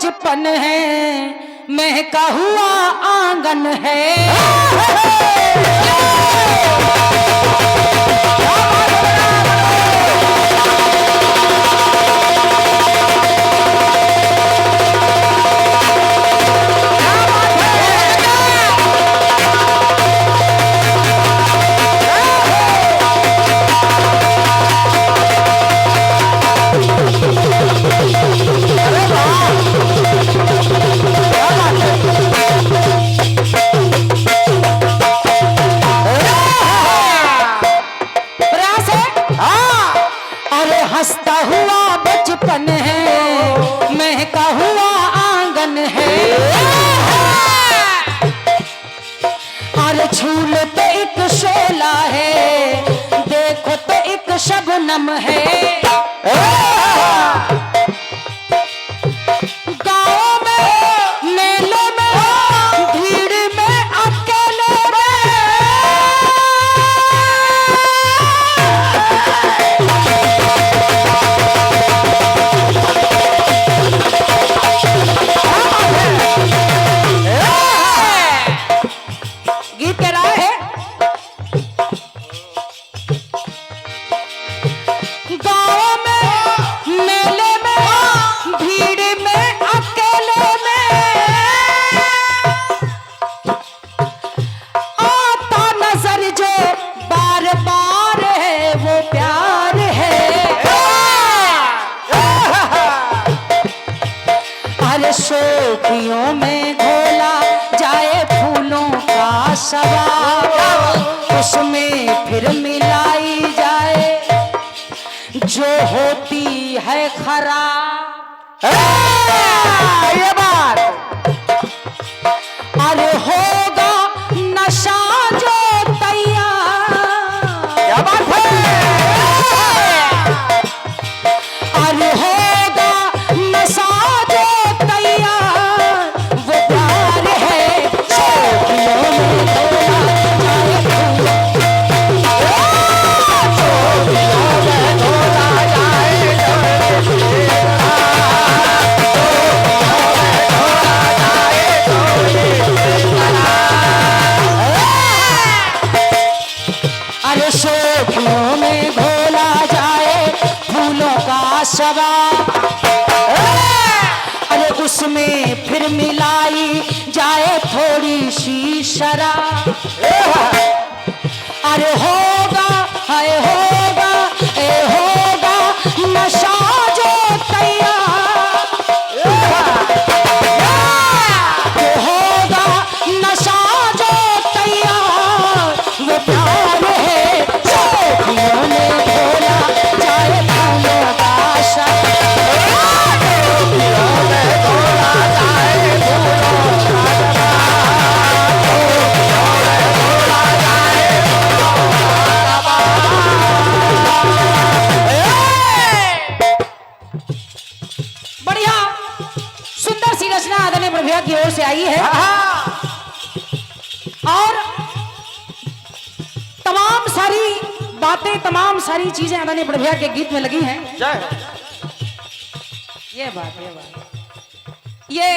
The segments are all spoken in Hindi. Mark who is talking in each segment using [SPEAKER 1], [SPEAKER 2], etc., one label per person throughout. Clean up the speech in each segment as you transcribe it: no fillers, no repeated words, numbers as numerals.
[SPEAKER 1] बचपन है, महका हुआ आंगन है। हंसता हुआ बचपन है, महका हुआ आंगन है। अरे झूल तो एक शोला है, देखो तो एक शबनम है। गाँव में मेले में भीड़ में अकेले शोखियों में घोला जाए फूलों का शराब, उसमें फिर मिलाई जाए जो होती है खराब। ये बात अरे होगा नशा जो तैयार। क्या बात है? अरे होगा नशा जो शोखियों में घोला जाए फूलों का शराब, अरे उसमें फिर मिलाई जाए थोड़ी सी शराब। अरे होगा हाय होगा होगा नशा जो तैयार। होगा नशा जो तैयार, वो प्यार है। बढ़िया सुंदर सी रचना आदरणीय प्रभु की ओर से आई है और तमाम सारी बातें, तमाम सारी चीजें आदरणीय प्रभु के गीत में लगी हैं। ये ये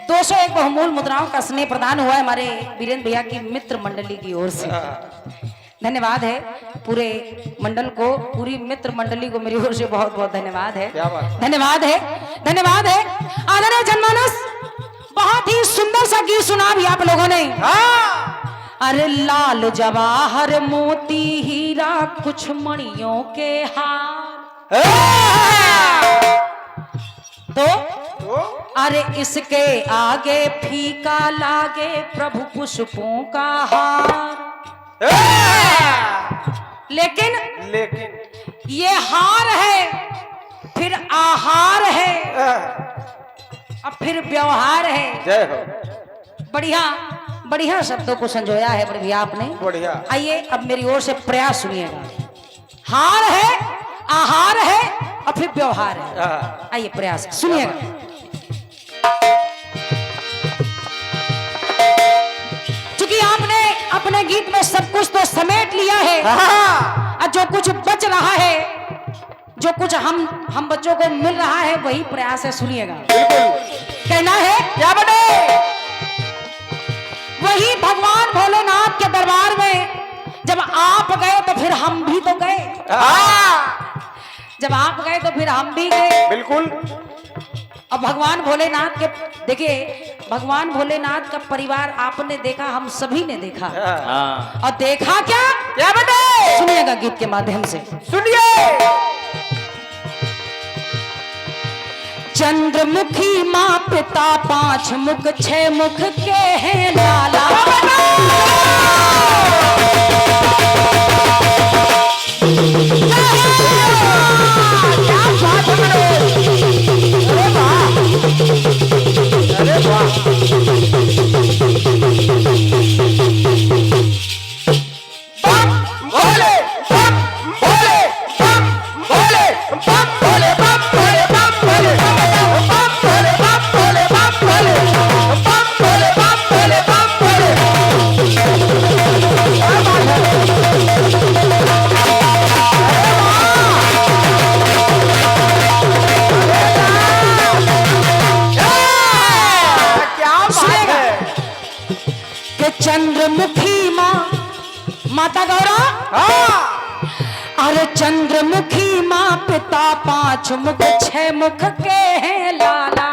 [SPEAKER 1] 201 बहुमूल मुद्राओं का स्नेह प्रदान हुआ है हमारे वीरेंद्र भैया की मित्र मंडली की ओर से। धन्यवाद है पूरे मंडल को, पूरी मित्र मंडली को मेरी ओर से बहुत बहुत धन्यवाद है। धन्यवाद है, धन्यवाद है। आदरणीय जनमानस, बहुत ही सुंदर सा गीत सुना भी आप लोगों ने। अरे लाल जवाहर मोती हीरा कुछ मणियों के हार, तो अरे इसके आगे फीका लागे प्रभु पुष्पों का हार। लेकिन ये हार है, फिर आहार है, अब फिर व्यवहार है। बढ़िया बढ़िया शब्दों को संजोया है भैया आपने, बढ़िया। आइए अब मेरी ओर से प्रयास सुनिएगा। हार है, आहार है और फिर व्यवहार है। आइए प्रयास सुनिएगा। चूंकि आपने अपने गीत में सब कुछ तो समेट लिया है और जो कुछ बच रहा है, जो कुछ हम बच्चों को मिल रहा है, वही प्रयास है। सुनिएगा। कहना है
[SPEAKER 2] क्या बने?
[SPEAKER 1] वही भगवान भोलेनाथ के दरबार में जब आप गए तो फिर हम भी तो गए। जब आप गए तो फिर हम भी गए।
[SPEAKER 2] बिल्कुल।
[SPEAKER 1] अब भगवान भोलेनाथ के देखिए, भगवान भोलेनाथ का परिवार आपने देखा, हम सभी ने देखा। और देखा क्या?
[SPEAKER 2] क्या बने?
[SPEAKER 1] सुनिएगा गीत के माध्यम से,
[SPEAKER 2] सुनिए।
[SPEAKER 1] चंद्रमुखी माँ पिता 5 मुख 6 मुख के हैं लाला।
[SPEAKER 2] अरे वाह। भोले बम भोले बम भोले बम भोले बम भोले बम भोले बम भोले बम भोले बम भोले बम भोले बम भोले बम भोले। क्या बात है?
[SPEAKER 1] कि चंद्रमुखी माँ माता गौरा, अरे चंद्रमुखी माँ पिता 5 मुख 6 मुख के हैं लाला।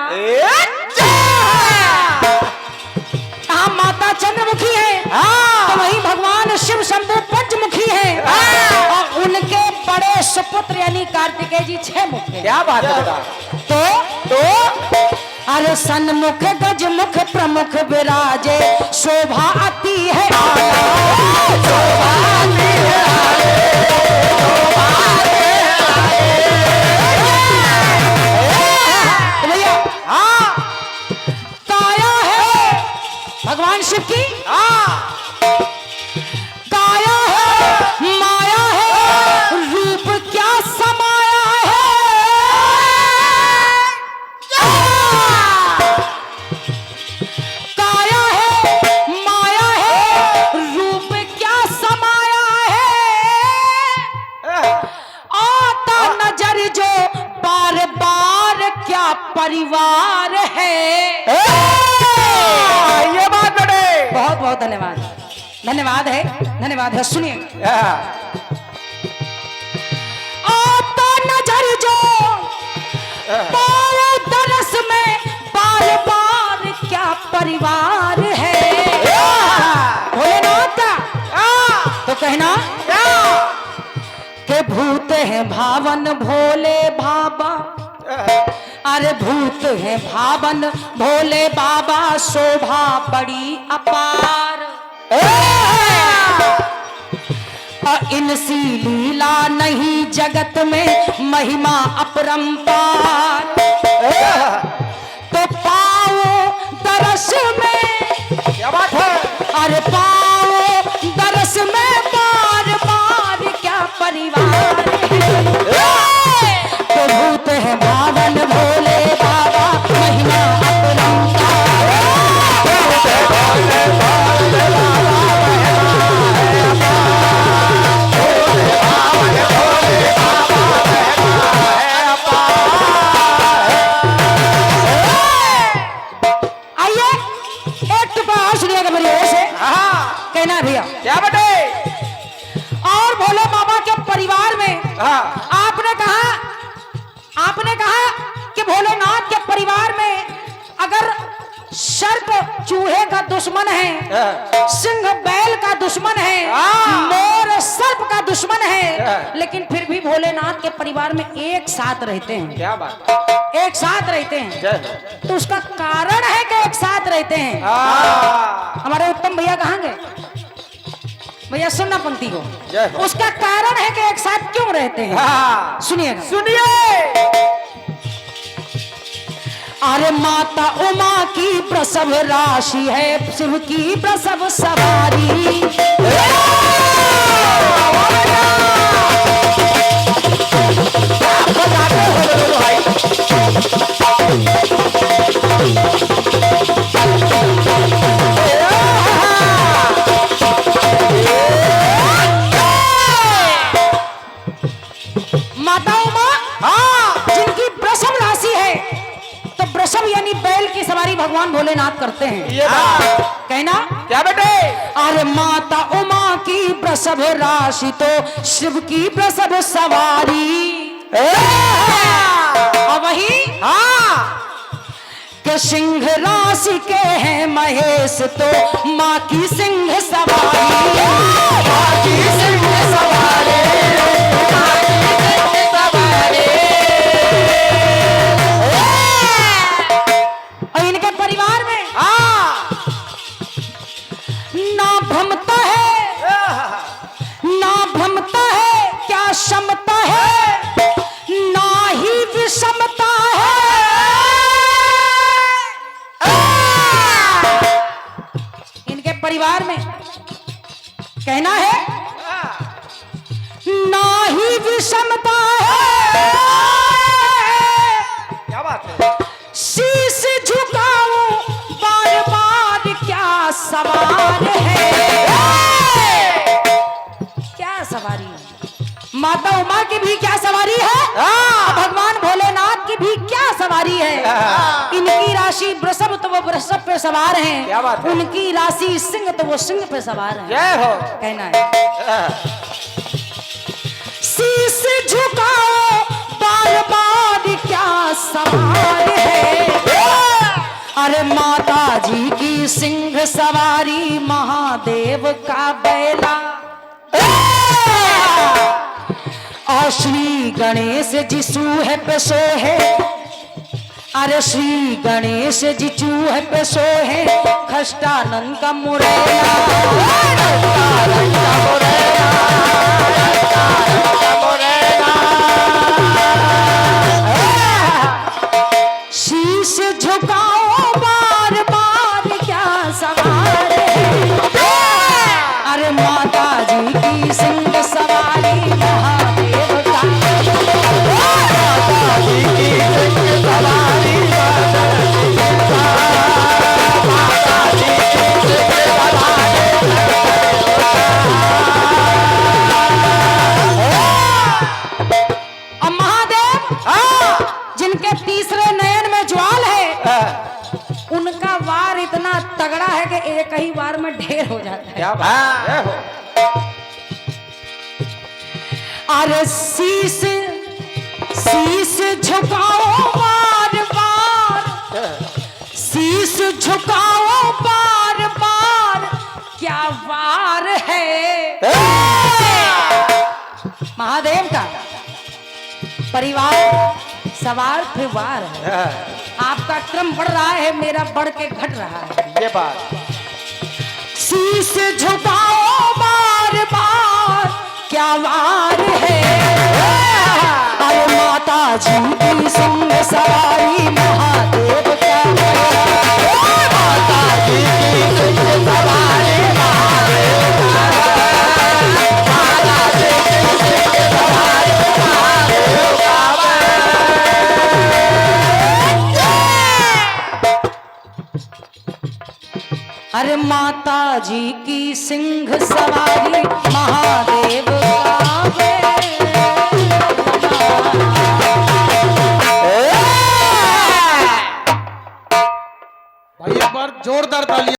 [SPEAKER 1] हाँ, माता चंद्रमुखी है तो वही भगवान शिव शंभु पंचमुखी है। और उनके बड़े सुपुत्र यानी कार्तिकेय जी 6 मुख हैं।
[SPEAKER 2] क्या बात है बेटा?
[SPEAKER 1] तो अरे सन्मुख गजमुख प्रमुख विराजे, शोभा आती है आला। शोभा आती है आले, शोभा आती है आले। तो भैया काया है भगवान शिव की, काया है माया है, रूप क्या समाया है। काया है माया है, रूप क्या समाया है। आता नजर जो बार बार क्या परिवार है।
[SPEAKER 2] ये बात बड़े।
[SPEAKER 1] बहुत बहुत धन्यवाद, धन्यवाद है, धन्यवाद है। सुनिए, आता नजर जो पाओ दरस में बार बार क्या परिवार है। भोलेनाथ का तो कहना के भूत है भावन भोले बाबा, अरे भूत है भावन भोले बाबा, शोभा बड़ी अपार। इनसी लीला नहीं जगत में, महिमा अपरंपार। तो पाओ दरस में,
[SPEAKER 2] क्या बात है?
[SPEAKER 1] अरे पाओ दरस में बार बार क्या परिवार है। तो भूत है भावन भोले बाबा, महिमा अपरंपार। कहना भैया
[SPEAKER 2] क्या बटे?
[SPEAKER 1] और भोले बाबा के परिवार में आपने कहा कि भोलेनाथ के परिवार में अगर सर्प चूहे का दुश्मन है, सिंह बैल का दुश्मन है, मोर सर्प का दुश्मन है, लेकिन फिर भी भोलेनाथ के परिवार में एक साथ रहते हैं।
[SPEAKER 2] क्या बात?
[SPEAKER 1] एक साथ रहते हैं। तो उसका कारण है कि एक साथ रहते हैं। हमारे उत्तम भैया कहाँ गए? भैया सुनना पंक्ति को। उसका कारण है कि एक साथ क्यों रहते हैं, सुनिएगा।
[SPEAKER 2] सुनिए।
[SPEAKER 1] अरे माता उमा की प्रसव राशि है, शिव की प्रसव सवारी। माता उमा जिनकी प्रसव राशि है, तो प्रसव यानी बैल की भगवान भोलेनाथ करते हैं।
[SPEAKER 2] ये बात
[SPEAKER 1] कहना
[SPEAKER 2] क्या बेटे?
[SPEAKER 1] अरे माता उमा की प्रसव राशि तो शिव की प्रसव सवारी। और वही
[SPEAKER 2] हाँ
[SPEAKER 1] के सिंह राशि के हैं महेश तो माँ की सिंह सवारी।
[SPEAKER 2] माँ की सिंह सवारी, माँ की सिंह सवारी।
[SPEAKER 1] और इनके परिवार में
[SPEAKER 2] हाँ
[SPEAKER 1] ना भ्रमता है क्या क्षमता है, ना ही विषमता है। इनके परिवार में कहना है ना ही विषमता है।
[SPEAKER 2] क्या बात है?
[SPEAKER 1] शीश झुकाऊं बार बार क्या सवार है। क्या सवारी है? माता उमा की भी क्या सवारी है, भगवान भोलेनाथ की भी क्या सवारी है। इनकी राशि वृषभ तो वो वृषभ पे सवार हैं,
[SPEAKER 2] क्या बात है?
[SPEAKER 1] उनकी राशि सिंह तो वो सिंह पे सवार है।
[SPEAKER 2] जय हो।
[SPEAKER 1] कहना है शीश झुकाओ बार बार क्या सवार है। अरे माता जी की सिंह सवारी महादेव का बैला। और श्री गणेश जी सूहे पे सोहे। अरे श्री गणेश जी चूहे पे सोहे खष्टानंद का मुरैना।
[SPEAKER 2] खष्टानंद का मुरैना, खष्टानंद का मुरैना।
[SPEAKER 1] शीश झुकाओ बार बार क्या सवार है। अरे माता जी की सिंह सवारी महादेव का।
[SPEAKER 2] माता जी की सिंह सवारी, माता जी की सिंह सवारी।
[SPEAKER 1] अब महादेव जिनके तीसरे नयन में ज्वाल है, उनका वार इतना तगड़ा है कि एक ही बार में ढेर हो जाता है।
[SPEAKER 2] क्या बात है?
[SPEAKER 1] अरे शीश झुकाओ बार बार, शीश झुकाओ बार बार क्या वार है। महादेव का परिवार सवार फिर वार है। आपका क्रम बढ़ रहा है, मेरा बढ़ के घट रहा है।
[SPEAKER 2] ये बात
[SPEAKER 1] शीश झुकाओ बार बार क्या वार है। अरे माता जी की सिंह सवारी महादेव का।
[SPEAKER 2] माता जी की सिंह सवारी महादेव का। माता जी की सिंह सवारी महादेव का।
[SPEAKER 1] अरे माता जी की सिंह सवारी महादेव का।
[SPEAKER 3] भाई एक बार जोरदार तालियां।